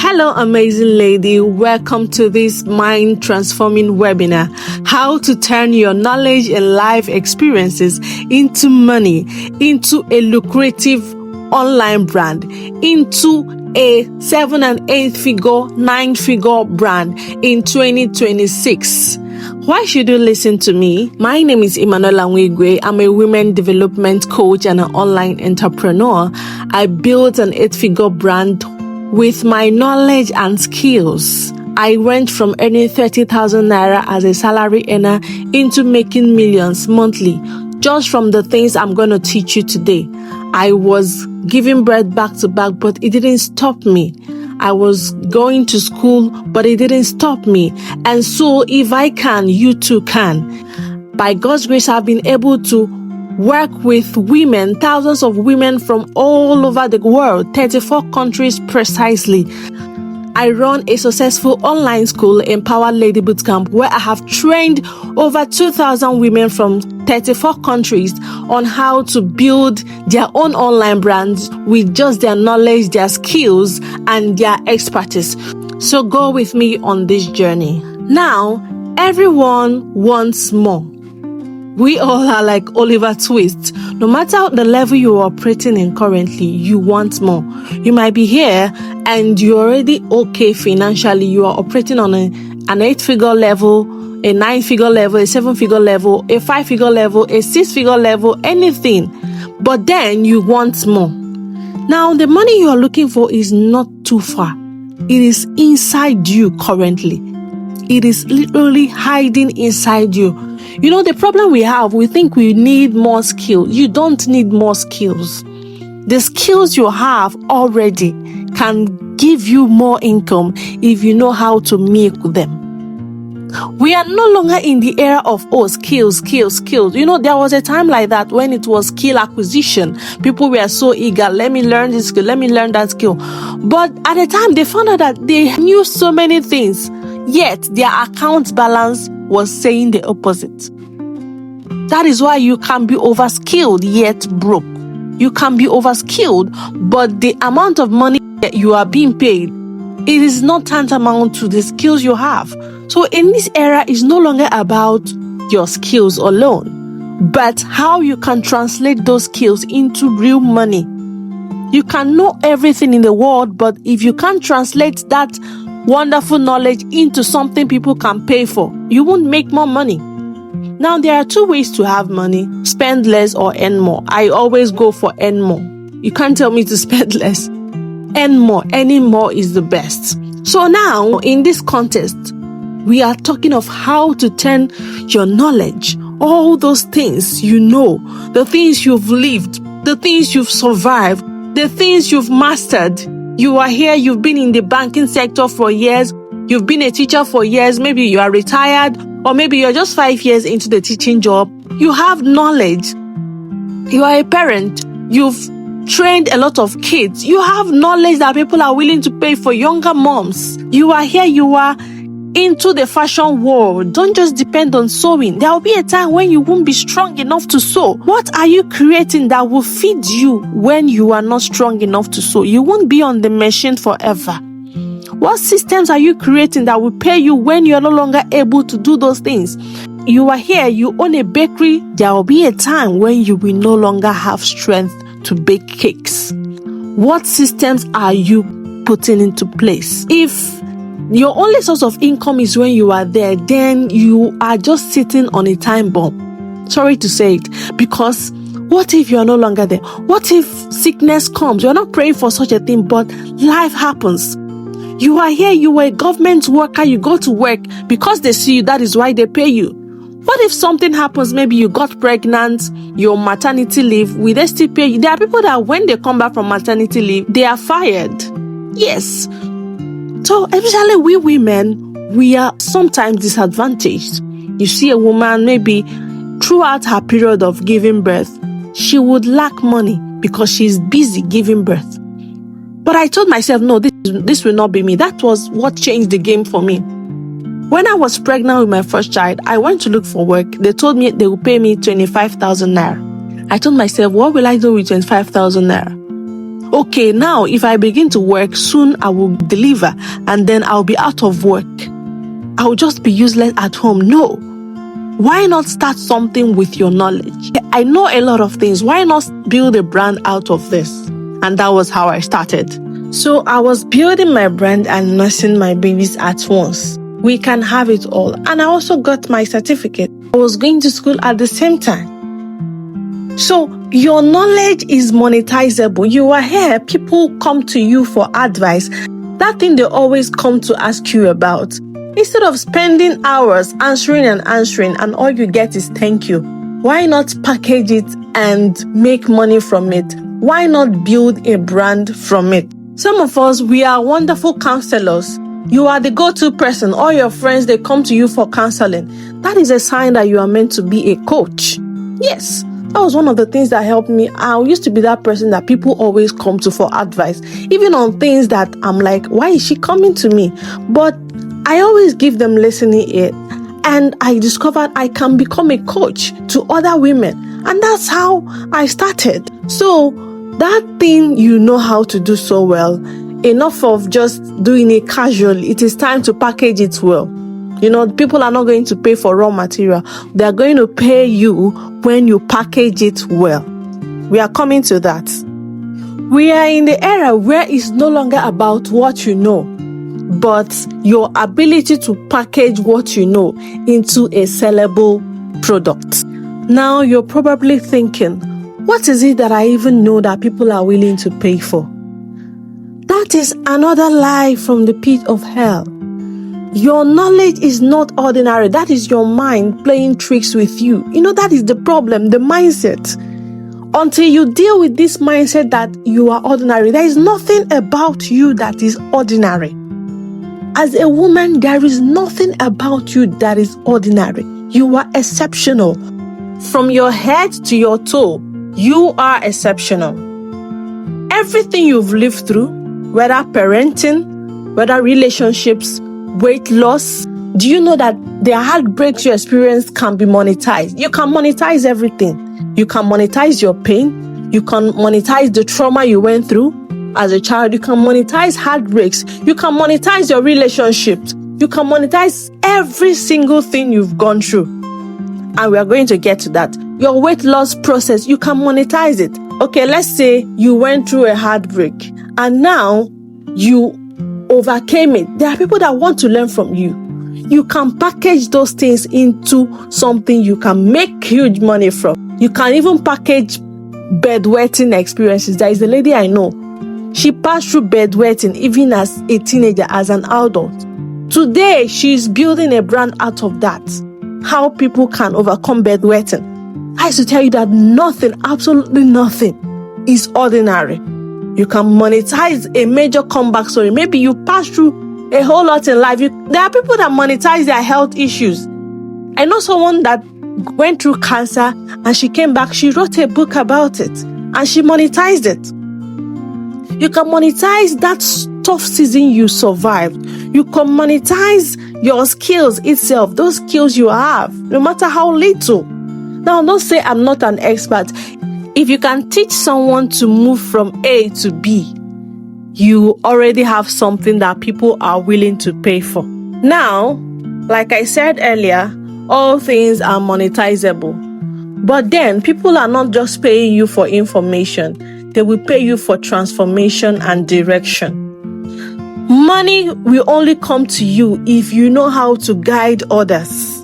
Hello, amazing lady. Welcome to this mind transforming webinar. How to turn your knowledge and life experiences into money, into a lucrative online brand, into a 7 and 8 figure, 9 figure brand in 2026. Why should you listen to me? My name is Emmanuel Anwigwe. I'm a women development coach and an online entrepreneur. I built an 8-figure brand with my knowledge and skills. I went from earning 30,000 naira as a salary earner into making millions monthly just from the things I'm going to teach you today. I was giving birth back to back, but it didn't stop me. I was going to school, but it didn't stop me. And so if I can, you too can. By God's grace, I've been able to work with women, thousands of women from all over the world, 34 countries precisely. I run a successful online school, Empower Lady Bootcamp, where I have trained over 2,000 women from 34 countries on how to build their own online brands with just their knowledge, their skills, and their expertise. So go with me on this journey. Now, everyone wants more. We all are like Oliver Twist. No matter the level you are operating in currently, you want more. You might be here and you're already okay financially. You are operating on an 8-figure level, a 9-figure level, a 7-figure level, a 5-figure level, a 6-figure level, anything. But then you want more. Now, the money you are looking for is not too far. It is inside you currently. It is literally hiding inside you. You know, the problem we have, we think we need more skills. You don't need more skills. The skills you have already can give you more income if you know how to make them. We are no longer in the era of, skills. You know, there was a time like that when it was skill acquisition. People were so eager, let me learn this skill, let me learn that skill. But at the time, they found out that they knew so many things, yet their account balance was saying the opposite. That is why you can be overskilled yet broke. You can be overskilled, but the amount of money that you are being paid, it is not tantamount to the skills you have. So in this era, it's no longer about your skills alone, but how you can translate those skills into real money. You can know everything in the world, but if you can't translate that wonderful knowledge into something people can pay for, you won't make more money. Now, there are two ways to have money: spend less or earn more. I always go for earn more. You can't tell me to spend less. Earn more. Earning more is the best. So now, in this context, we are talking of how to turn your knowledge, all those things you know, the things you've lived, the things you've survived, the things you've mastered. You are here, you've been in the banking sector for years, you've been a teacher for years, maybe you are retired, or maybe you're just 5 years into the teaching job. You have knowledge. You are a parent. You've trained a lot of kids. You have knowledge that people are willing to pay for. Younger moms. You are here, you are into the fashion world. Don't just depend on sewing. There will be a time when you won't be strong enough to sew. What are you creating that will feed you when you are not strong enough to sew? You won't be on the machine forever. What systems are you creating that will pay you when you're no longer able to do those things? You are here, you own a bakery. There will be a time when you will no longer have strength to bake cakes. What systems are you putting into place? If your only source of income is when you are there, then you are just sitting on a time bomb. Sorry to say it, because what if you are no longer there? What if sickness comes? You're not praying for such a thing, but life happens. You are here, you are a government worker, you go to work because they see you, that is why they pay you. What if something happens? Maybe you got pregnant, your maternity leave, will they still pay you? There are people that when they come back from maternity leave, they are fired. Yes. So, especially we women, we are sometimes disadvantaged. You see a woman, maybe throughout her period of giving birth, she would lack money because she's busy giving birth. But I told myself, no, this will not be me. That was what changed the game for me. When I was pregnant with my first child, I went to look for work. They told me they would pay me 25,000 naira. I told myself, what will I do with 25,000 naira? Okay, now if I begin to work, soon I will deliver and then I'll be out of work. I'll just be useless at home. No. Why not start something with your knowledge? I know a lot of things. Why not build a brand out of this? And that was how I started. So I was building my brand and nursing my babies at once. We can have it all. And I also got my certificate. I was going to school at the same time. So your knowledge is monetizable. You are here. People come to you for advice. That thing they always come to ask you about. Instead of spending hours answering and all you get is thank you, why not package it and make money from it? Why not build a brand from it? Some of us, we are wonderful counselors. You are the go-to person. All your friends, they come to you for counseling. That is a sign that you are meant to be a coach. Yes, that was one of the things that helped me. I used to be that person that people always come to for advice, even on things that I'm like, why is she coming to me? But I always give them listening ear, and I discovered I can become a coach to other women, and that's how I started. So that thing you know how to do so well, enough of just doing it casually. It is time to package it well. You know, people are not going to pay for raw material. They are going to pay you when you package it well. We are coming to that. We are in the era where it's no longer about what you know, but your ability to package what you know into a sellable product. Now you're probably thinking, what is it that I even know that people are willing to pay for? That is another lie from the pit of hell. Your knowledge is not ordinary. That is your mind playing tricks with you. You know, that is the problem, the mindset. Until you deal with this mindset that you are ordinary, there is nothing about you that is ordinary. As a woman, there is nothing about you that is ordinary. You are exceptional. From your head to your toe, you are exceptional. Everything you've lived through, whether parenting, whether relationships, weight loss, do you know that the heartbreaks you experience can be monetized? You can monetize everything. You can monetize your pain. You can monetize the trauma you went through as a child. You can monetize heartbreaks. You can monetize your relationships. You can monetize every single thing you've gone through. And we are going to get to that. Your weight loss process, you can monetize it. Okay, let's say you went through a heartbreak and now you overcame it. There are people that want to learn from you. You can package those things into something you can make huge money from. You can even package bedwetting experiences. There is a lady I know. She passed through bedwetting even as a teenager, as an adult. Today, she's building a brand out of that. How people can overcome bedwetting. I used to tell you that nothing, absolutely nothing, is ordinary. You can monetize a major comeback story. Maybe you passed through a whole lot in life. There are people that monetize their health issues. I know someone that went through cancer and she came back. She wrote a book about it and she monetized it. You can monetize that tough season you survived. You can monetize your skills itself, those skills you have, no matter how little. Now, don't say I'm not an expert. If you can teach someone to move from A to B, you already have something that people are willing to pay for. Now, like I said earlier, all things are monetizable. But then people are not just paying you for information. They will pay you for transformation and direction. Money will only come to you if you know how to guide others.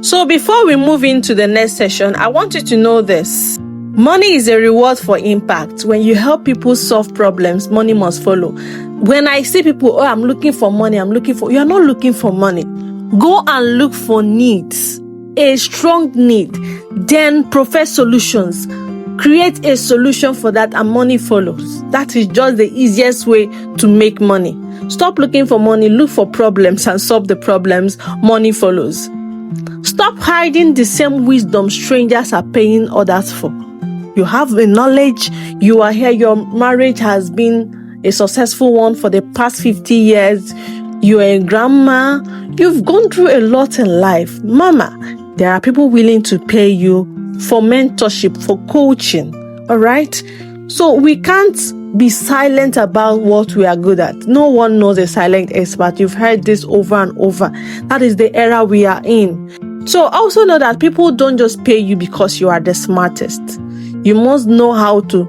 So before we move into the next session, I want you to know this. Money is a reward for impact. When you help people solve problems, money must follow. When I see people, I'm looking for money, you are not looking for money. Go and look for needs, a strong need, then profess solutions. Create a solution for that and money follows. That is just the easiest way to make money. Stop looking for money, look for problems and solve the problems, money follows. Stop hiding the same wisdom strangers are paying others for. You have the knowledge, you are here, your marriage has been a successful one for the past 50 years. You are a grandma, you've gone through a lot in life. Mama, there are people willing to pay you for mentorship, for coaching, all right? So we can't be silent about what we are good at. No one knows a silent expert. You've heard this over and over. That is the era we are in. So also know that people don't just pay you because you are the smartest. You must know how to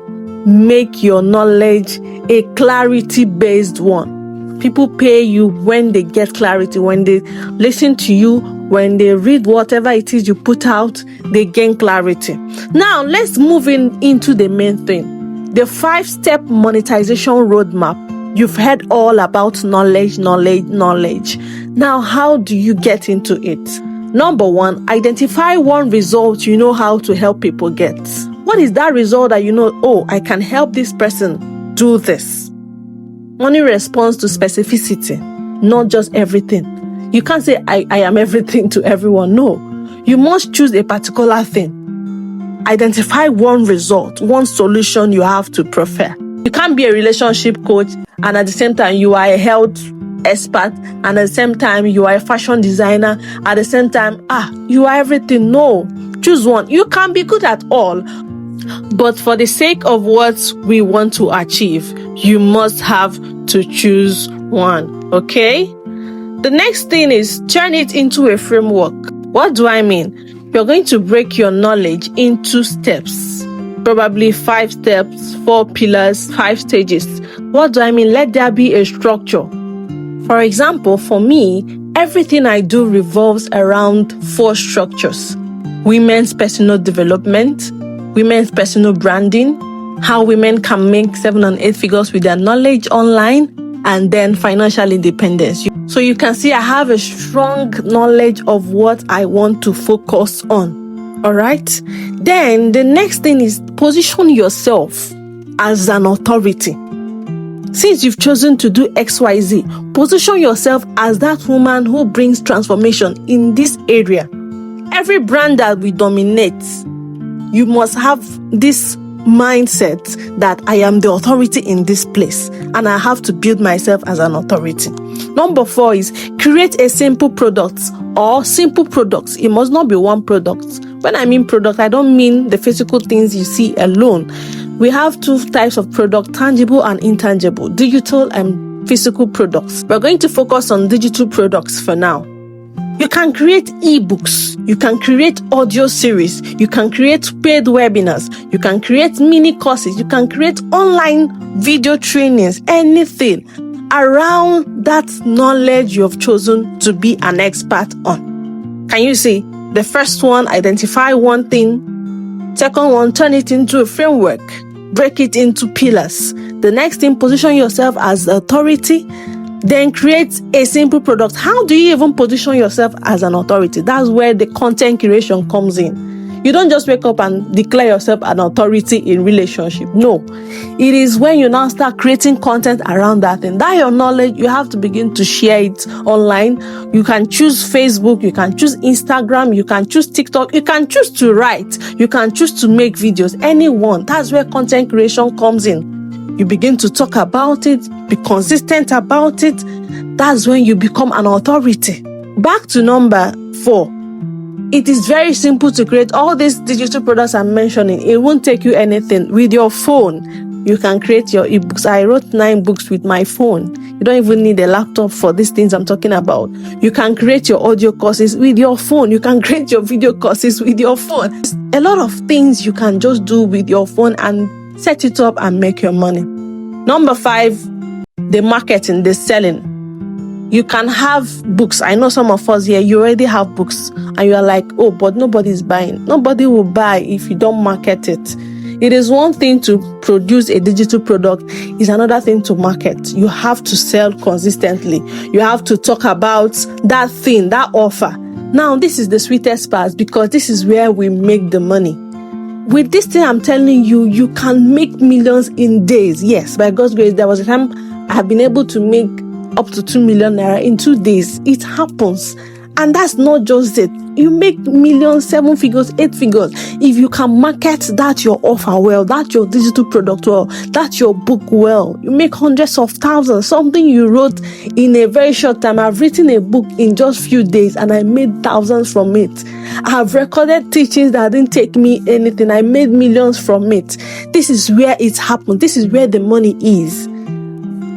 make your knowledge a clarity-based one. People pay you when they get clarity, when they listen to you, when they read whatever it is you put out, they gain clarity. Now, let's move into the main thing. The 5-step monetization roadmap. You've heard all about knowledge. Now, how do you get into it? Number 1, identify one result you know how to help people get. What is that result that you know, oh, I can help this person do this? Money responds to specificity, not just everything. You can't say, I am everything to everyone. No, you must choose a particular thing. Identify one result, one solution you have to prefer. You can't be a relationship coach and at the same time you are a health expert, and at the same time you are a fashion designer, at the same time, you are everything. No, choose one. You can be good at all, but for the sake of what we want to achieve, you must have to choose one, okay? The next thing is turn it into a framework. What do I mean? You're going to break your knowledge into steps, probably 5 steps, 4 pillars, 5 stages. What do I mean? Let there be a structure. For example, for me, everything I do revolves around 4 structures: women's personal development, women's personal branding, how women can make 7 and 8 figures with their knowledge online, and then financial independence. So you can see I have a strong knowledge of what I want to focus on. All right. Then the next thing is position yourself as an authority. Since you've chosen to do XYZ, position yourself as that woman who brings transformation in this area. Every brand that we dominate, you must have this mindset that I am the authority in this place and I have to build myself as an authority. Number 4 is create a simple product or simple products. It must not be one product. When I mean product, I don't mean the physical things you see alone. We have 2 types of product: tangible and intangible, digital and physical products. We're going to focus on digital products for now. You can create ebooks, you can create audio series, you can create paid webinars, you can create mini courses, you can create online video trainings, anything around that knowledge you have chosen to be an expert on. Can you see? The first one, identify one thing. Second one, turn it into a framework. Break it into pillars. The next thing, position yourself as authority. Then create a simple product. How do you even position yourself as an authority? That's where the content creation comes in. You don't just wake up and declare yourself an authority in relationship. No. It is when you now start creating content around that thing. That your knowledge, you have to begin to share it online. You can choose Facebook, you can choose Instagram, you can choose TikTok, you can choose to write, you can choose to make videos, anyone. That's where content creation comes in. You begin to talk about it, be consistent about it. That's when you become an authority. Back to number 4. It is very simple to create all these digital products I'm mentioning. It won't take you anything. With your phone, you can create your ebooks. I wrote 9 books with my phone. You don't even need a laptop for these things I'm talking about. You can create your audio courses with your phone. You can create your video courses with your phone. A lot of things you can just do with your phone and set it up and make your money. Number 5, the marketing, the selling. You can have books. I know some of us here, you already have books and you are like, oh, but nobody's buying. Nobody will buy if you don't market it. It is one thing to produce a digital product, it's another thing to market. You have to sell consistently. You have to talk about that thing, that offer. Now, this is the sweetest part because this is where we make the money. With this thing I'm telling you, you can make millions in days. Yes, by God's grace, there was a time I have been able to make up to 2 million naira in 2 days. It happens. And that's not just it. You make millions, 7 figures, 8 figures. If you can market that your offer well, that your digital product well, that your book well, you make hundreds of thousands. Something you wrote in a very short time. I've written a book in just few days and I made thousands from it. I have recorded teachings that didn't take me anything. I made millions from it. This is where it happened. This is where the money is.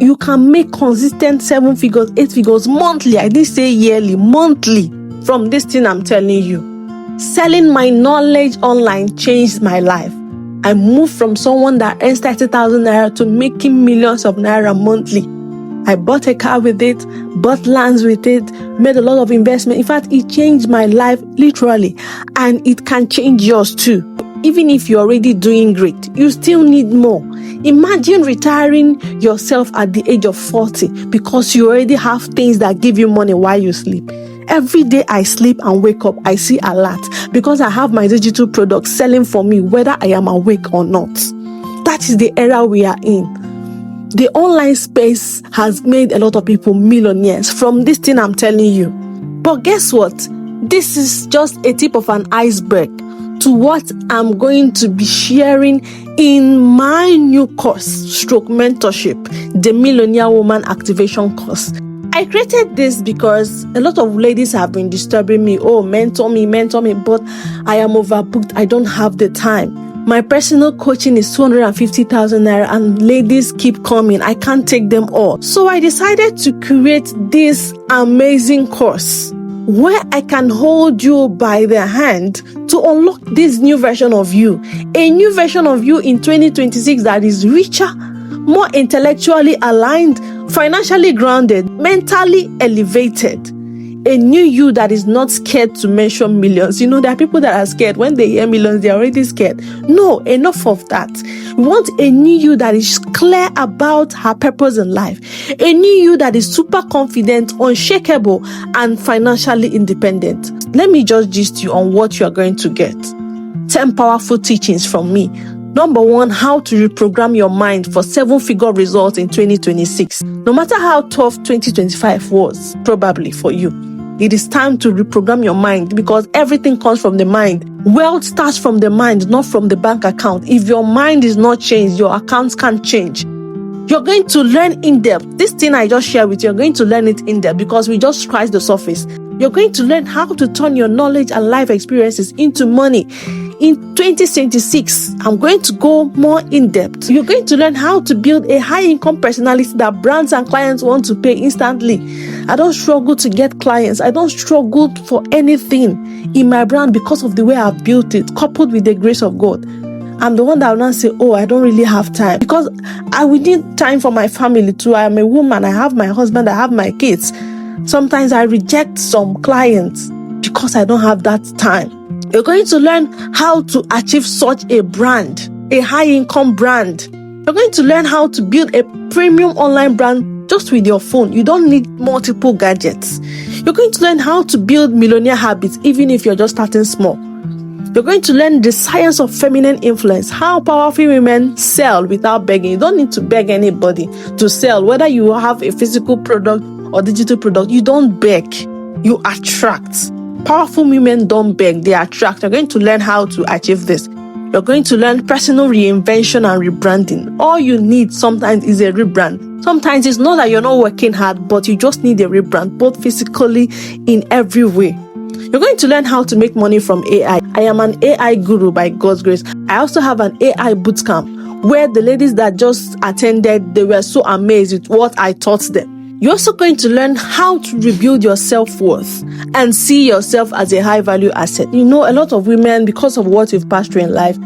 You can make consistent 7 figures, 8 figures monthly. I didn't say yearly, monthly from this thing I'm telling you. Selling my knowledge online changed my life. I moved from someone that earns 30,000 naira to making millions of naira monthly. I bought a car with it, bought lands with it, made a lot of investment. In fact, it changed my life literally, and it can change yours too. Even if you're already doing great, you still need more. Imagine retiring yourself at the age of 40 because you already have things that give you money while you sleep. Every day I sleep and wake up, I see a lot because I have my digital products selling for me whether I am awake or not. That is the era we are in. The online space has made a lot of people millionaires from this thing I'm telling you. But guess what? This is just a tip of an iceberg to what I'm going to be sharing in my new course, Mentorship, the Millionaire Woman Activation course. I created this because a lot of ladies have been disturbing me. Oh, mentor me, but I am overbooked. I don't have the time. My personal coaching is 250,000 naira and ladies keep coming. I can't take them all. So I decided to create this amazing course where I can hold you by the hand to unlock this new version of you. A new version of you in 2026 that is richer, more intellectually aligned, financially grounded, mentally elevated. A new you that is not scared to mention millions. You know, there are people that are scared. When they hear millions, they're already scared. No, enough of that. We want a new you that is clear about her purpose in life. A new you that is super confident, unshakable, and financially independent. Let me just gist you on what you're going to get. 10 powerful teachings from me. Number 1, how to reprogram your mind for 7-figure results in 2026. No matter how tough 2025 was, probably for you, it is time to reprogram your mind because everything comes from the mind. Wealth starts from the mind, not from the bank account. If your mind is not changed, your accounts can't change. You're going to learn in depth. This thing I just shared with you, you're going to learn it in depth because we just scratched the surface. You're going to learn how to turn your knowledge and life experiences into money. In 2026, I'm going to go more in depth. You're going to learn how to build a high-income personality that brands and clients want to pay instantly. I don't struggle to get clients. I don't struggle for anything in my brand because of the way I've built it, coupled with the grace of God. I'm the one that will not say, oh, I don't really have time. Because I will need time for my family too. I am a woman. I have my husband. I have my kids. Sometimes I reject some clients because I don't have that time. You're going to learn how to achieve such a brand, a high-income brand. You're going to learn how to build a premium online brand just with your phone. You don't need multiple gadgets. You're going to learn how to build millionaire habits even if you're just starting small. You're going to learn the science of feminine influence, how powerful women sell without begging. You don't need to beg anybody to sell. Whether you have a physical product or digital product, you don't beg, you attract. Powerful women don't beg, they attract. You're going to learn how to achieve this. You're going to learn personal reinvention and rebranding. All you need sometimes is a rebrand. Sometimes it's not that you're not working hard, but you just need a rebrand, both physically in every way. You're going to learn how to make money from AI. I am an AI guru by God's grace. I also have an AI bootcamp where the ladies that just attended, they were so amazed with what I taught them. You're also going to learn how to rebuild your self-worth and see yourself as a high-value asset. You know, a lot of women, because of what you've passed through in life,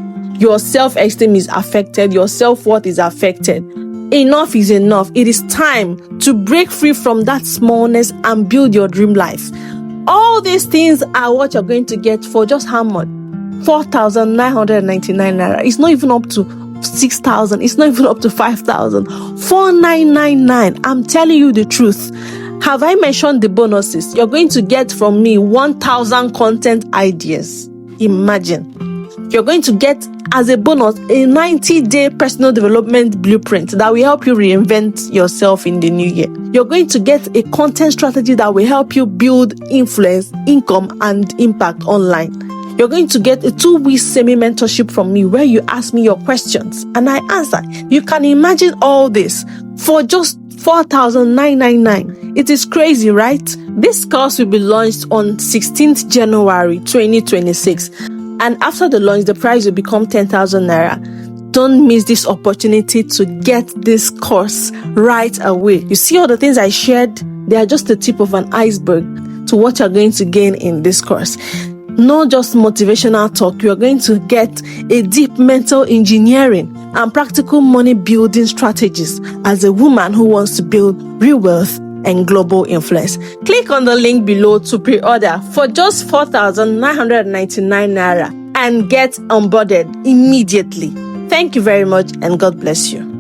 your self-esteem is affected, your self-worth is affected. Enough is enough. It is time to break free from that smallness and build your dream life. All these things are what you're going to get for just how much? 4,999 naira. It's not even up to 6,000. It's not even up to 5,000. 4,999. I'm telling you the truth. Have I mentioned the bonuses? You're going to get from me 1,000 content ideas. Imagine. You're going to get, as a bonus, a 90-day personal development blueprint that will help you reinvent yourself in the new year. You're going to get a content strategy that will help you build influence, income, and impact online. You're going to get a 2-week semi-mentorship from me where you ask me your questions and I answer. You can imagine all this for just $4,999. It is crazy, right? This course will be launched on 16th January 2026. And after the launch, the price will become 10,000 naira. Don't miss this opportunity to get this course right away. You see all the things I shared? They are just the tip of an iceberg to what you're going to gain in this course. Not just motivational talk, you are going to get a deep mental engineering and practical money building strategies as a woman who wants to build real wealth and global influence. Click on the link below to pre-order for just 4,999 naira and get onboarded immediately. Thank you very much and God bless you.